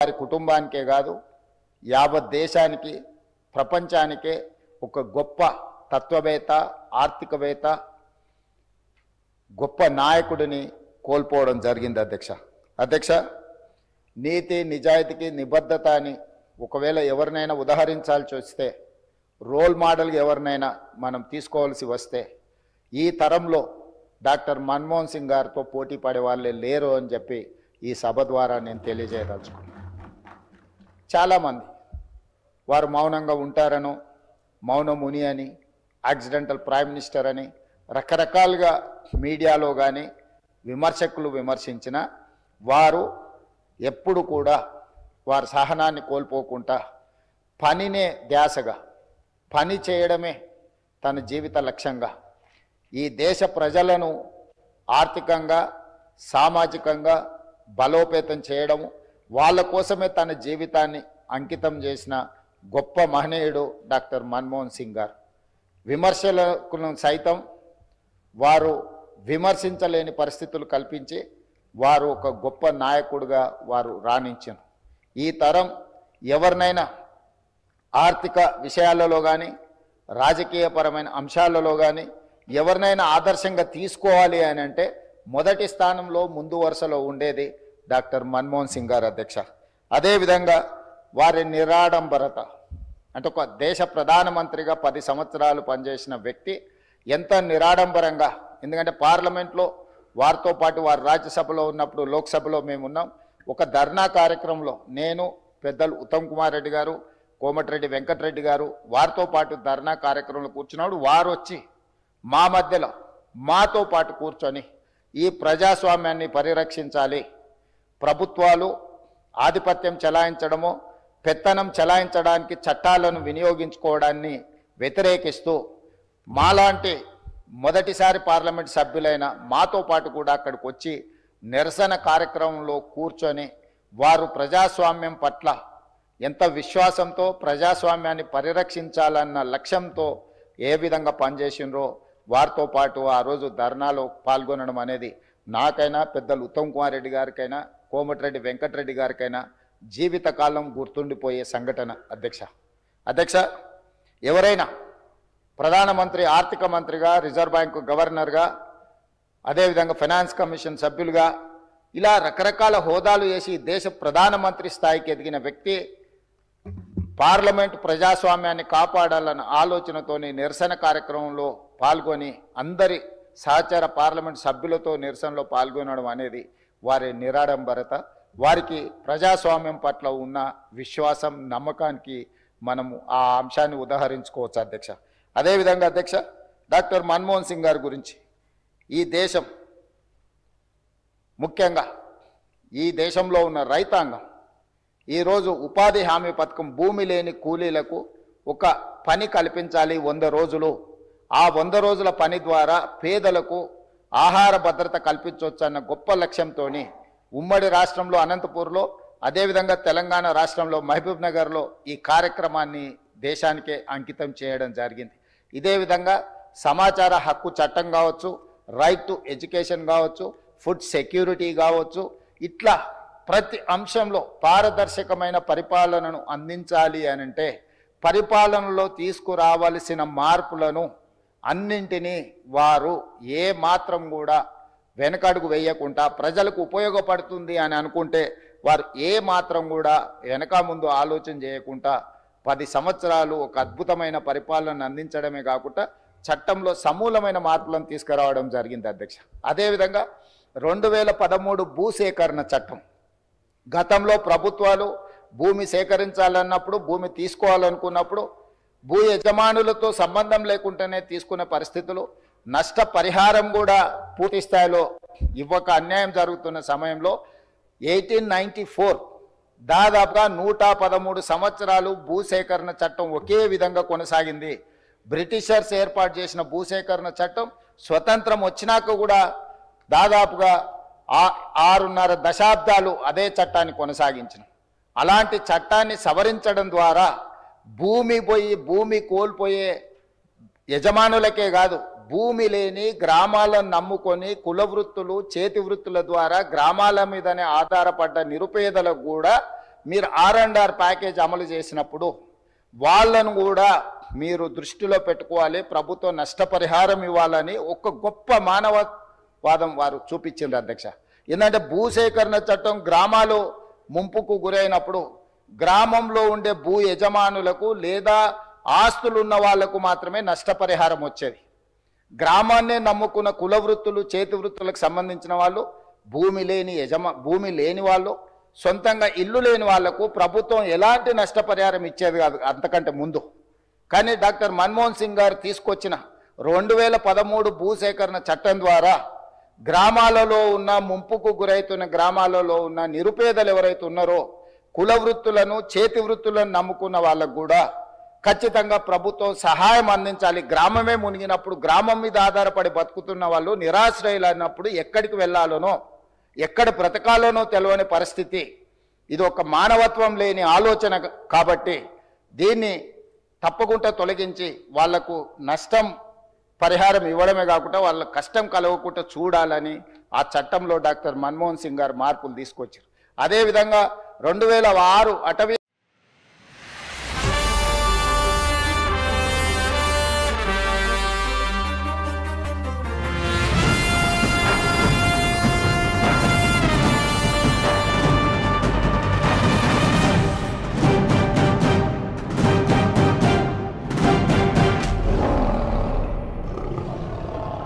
వారి కుటుంబానికే కాదు యావత్ దేశానికి ప్రపంచానికే ఒక గొప్ప తత్వవేత్త, ఆర్థికవేత్త, గొప్ప నాయకుడిని కోల్పోవడం జరిగింది అధ్యక్ష. నీతి నిజాయితీకి నిబద్ధత అని ఒకవేళ ఎవరినైనా ఉదాహరించాల్సి వస్తే, రోల్ మోడల్గా ఎవరినైనా మనం తీసుకోవాల్సి వస్తే ఈ తరంలో డాక్టర్ మన్మోహన్ సింగ్ గారితో పోటీ పడే వాళ్ళే లేరు అని చెప్పి ఈ సభ ద్వారా నేను తెలియజేయదలుచుకున్నాను. చాలామంది వారు మౌనంగా ఉంటారనో, మౌనముని అని, యాక్సిడెంటల్ ప్రైమ్ మినిస్టర్ అని రకరకాలుగా మీడియాలో కానీ విమర్శకులు విమర్శించిన వారు ఎప్పుడు కూడా వారి సహనాన్ని కోల్పోకుండా పనినే ధ్యాసగా, పని చేయడమే తన జీవిత లక్ష్యంగా ఈ దేశ ప్రజలను ఆర్థికంగా, సామాజికంగా బలోపేతం చేయడము, వాళ్ళ కోసమే తన జీవితాన్ని అంకితం చేసిన గొప్ప మహనీయుడు డాక్టర్ మన్మోహన్ సింగ్ గారు. విమర్శలను సైతం వారు విమర్శించలేని పరిస్థితులు కల్పించి వారు ఒక గొప్ప నాయకుడిగా వారు రాణించారు. ఈ తరం ఎవరినైనా ఆర్థిక విషయాలలో కానీ, రాజకీయపరమైన అంశాలలో కానీ ఎవరినైనా ఆదర్శంగా తీసుకోవాలి అని అంటే మొదటి స్థానంలో ముందు వరుసలో ఉండేది డాక్టర్ మన్మోహన్ సింగ్ గారు అధ్యక్ష. అదేవిధంగా వారి నిరాడంబరత, అంటే ఒక దేశ ప్రధానమంత్రిగా 10 సంవత్సరాలు పనిచేసిన వ్యక్తి ఎంత నిరాడంబరంగా, ఎందుకంటే పార్లమెంట్లో వారితో పాటు వారు రాజ్యసభలో ఉన్నప్పుడు, లోక్సభలో మేము ఉన్నాం. ఒక ధర్నా కార్యక్రమంలో నేను, పెద్దలు ఉత్తమ్ కుమార్ రెడ్డి గారు, కోమటిరెడ్డి వెంకటరెడ్డి గారు వారితో పాటు ధర్నా కార్యక్రమంలో కూర్చున్నాడు. వారు వచ్చి మా మధ్యలో మాతో పాటు కూర్చొని ఈ ప్రజాస్వామ్యాన్ని పరిరక్షించాలి, ప్రభుత్వాలు ఆధిపత్యం చెలాయించడమో, పెత్తనం చెలాయించడానికి చట్టాలను వినియోగించుకోవడాన్ని వ్యతిరేకిస్తూ మాలాంటి మొదటిసారి పార్లమెంట్ సభ్యులైన మాతో పాటు కూడా అక్కడికి వచ్చి నిరసన కార్యక్రమంలో కూర్చొని వారు ప్రజాస్వామ్యం పట్ల ఎంత విశ్వాసంతో ప్రజాస్వామ్యాన్ని పరిరక్షించాలన్న లక్ష్యంతో ఏ విధంగా పనిచేసినరో వారితో పాటు ఆ రోజు ధర్నాలో పాల్గొనడం అనేది నాకైనా, పెద్దలు ఉత్తమ్ కుమార్ రెడ్డి గారికైనా, కోమటిరెడ్డి వెంకటరెడ్డి గారికైనా జీవితకాలం గుర్తుండిపోయే సంఘటన అధ్యక్ష. ఎవరైనా ప్రధానమంత్రి, ఆర్థిక మంత్రిగా, రిజర్వ్ బ్యాంకు గవర్నర్గా, అదేవిధంగా ఫైనాన్స్ కమిషన్ సభ్యులుగా ఇలా రకరకాల హోదాలు చేసి దేశ ప్రధానమంత్రి స్థాయికి ఎదిగిన వ్యక్తి పార్లమెంటు ప్రజాస్వామ్యాన్ని కాపాడాలన్న ఆలోచనతోని నిరసన కార్యక్రమంలో పాల్గొని అందరి సహచర పార్లమెంట్ సభ్యులతో నిరసనలో పాల్గొనడం అనేది వారి నిరాడంబరత, వారికి ప్రజాస్వామ్యం పట్ల ఉన్న విశ్వాసం, నమ్మకానికి మనము ఆ అంశాన్ని ఉదాహరించుకోవచ్చు అధ్యక్ష. అదేవిధంగా అధ్యక్ష, డాక్టర్ మన్మోహన్ సింగ్ గారి గురించి ఈ దేశం, ముఖ్యంగా ఈ దేశంలో ఉన్న రైతాంగం ఈరోజు ఉపాధి హామీ పథకం, భూమి లేని కూలీలకు ఒక పని కల్పించాలి 100 రోజులు. ఆ 100 రోజుల పని ద్వారా పేదలకు ఆహార భద్రత కల్పించవచ్చు అన్న గొప్ప లక్ష్యంతో ఉమ్మడి రాష్ట్రంలో అనంతపూర్లో, అదేవిధంగా తెలంగాణ రాష్ట్రంలో మహబూబ్ నగర్లో ఈ కార్యక్రమాన్ని దేశానికే అంకితం చేయడం జరిగింది. ఇదే విధంగా సమాచార హక్కు చట్టం కావచ్చు, రైట్ టు ఎడ్యుకేషన్ కావచ్చు, ఫుడ్ సెక్యూరిటీ కావచ్చు, ఇట్లా ప్రతి అంశంలో పారదర్శకమైన పరిపాలనను అందించాలి అనంటే పరిపాలనలో తీసుకురావాల్సిన మార్పులను అన్నింటినీ వారు ఏ మాత్రం కూడా వెనకడుగు వేయకుండా ప్రజలకు ఉపయోగపడుతుంది అని అనుకుంటే వారు ఏ మాత్రం కూడా వెనక ముందు ఆలోచన చేయకుండా 10 సంవత్సరాలు ఒక అద్భుతమైన పరిపాలన అందించడమే కాకుండా చట్టంలో సమూలమైన మార్పులను తీసుకురావడం జరిగింది అధ్యక్ష. అదేవిధంగా 2013 భూసేకరణ చట్టం, గతంలో ప్రభుత్వాలు భూమి సేకరించాలన్నప్పుడు, భూమి తీసుకోవాలనుకున్నప్పుడు భూ యజమానులతో సంబంధం లేకుండానే తీసుకునే పరిస్థితులు, నష్టపరిహారం కూడా పూర్తి స్థాయిలో ఇవ్వక అన్యాయం జరుగుతున్న సమయంలో 1894 దాదాపుగా 113 సంవత్సరాలు భూసేకరణ చట్టం ఒకే విధంగా కొనసాగింది. బ్రిటిషర్స్ ఏర్పాటు చేసిన భూసేకరణ చట్టం స్వతంత్రం వచ్చినాక కూడా దాదాపుగా 6.5 దశాబ్దాలు అదే చట్టాన్ని కొనసాగించిన. అలాంటి చట్టాన్ని సవరించడం ద్వారా భూమి కోల్పోయే యజమానులకే కాదు, భూమి లేని గ్రామాలను నమ్ముకొని కుల వృత్తులు, చేతి వృత్తుల ద్వారా గ్రామాల మీదనే ఆధారపడ్డ నిరుపేదలకు కూడా మీరు R&R ప్యాకేజ్ అమలు చేసినప్పుడు వాళ్ళను కూడా మీరు దృష్టిలో పెట్టుకోవాలి, ప్రభుత్వం నష్టపరిహారం ఇవ్వాలని ఒక గొప్ప మానవవాదం వారు చూపించింది అధ్యక్ష. ఎందుకంటే భూసేకరణ చట్టం గ్రామాలు ముంపుకు గురైనప్పుడు గ్రామంలో ఉండే భూ యజమానులకు లేదా ఆస్తులు ఉన్న వాళ్లకు మాత్రమే నష్టపరిహారం వచ్చేది. గ్రామాన్నే నమ్ముకున్న కుల వృత్తులు, చేతి వృత్తులకు సంబంధించిన వాళ్ళు, భూమి లేని వాళ్ళు, సొంతంగా ఇల్లు లేని వాళ్లకు ప్రభుత్వం ఎలాంటి నష్టపరిహారం ఇచ్చేది కాదు అంతకంటే ముందు. కానీ డాక్టర్ మన్మోహన్ సింగ్ గారు తీసుకొచ్చిన 2013 భూసేకరణ చట్టం ద్వారా గ్రామాలలో ఉన్న ముంపుకు గురైతున్న గ్రామాలలో ఉన్న నిరుపేదలు ఎవరైతే ఉన్నారో కుల వృత్తులను, చేతి వృత్తులను నమ్ముకున్న వాళ్ళకు కూడా ఖచ్చితంగా ప్రభుత్వం సహాయం అందించాలి. గ్రామమే మునిగినప్పుడు, గ్రామం మీద ఆధారపడి బతుకుతున్న వాళ్ళు నిరాశ్రయులు అన్నప్పుడు ఎక్కడికి వెళ్ళాలనో, ఎక్కడ బ్రతకాలనో తెలియని పరిస్థితి. ఇది ఒక మానవత్వం లేని ఆలోచన. కాబట్టి దీన్ని తప్పకుండా తొలగించి వాళ్లకు నష్టం పరిహారం ఇవ్వడమే కాకుండా వాళ్ళ కష్టం కలగకుండా చూడాలని ఆ చట్టంలో డాక్టర్ మన్మోహన్ సింగ్ గారు మార్పులు తీసుకొచ్చారు. అదేవిధంగా 2006 అటవీ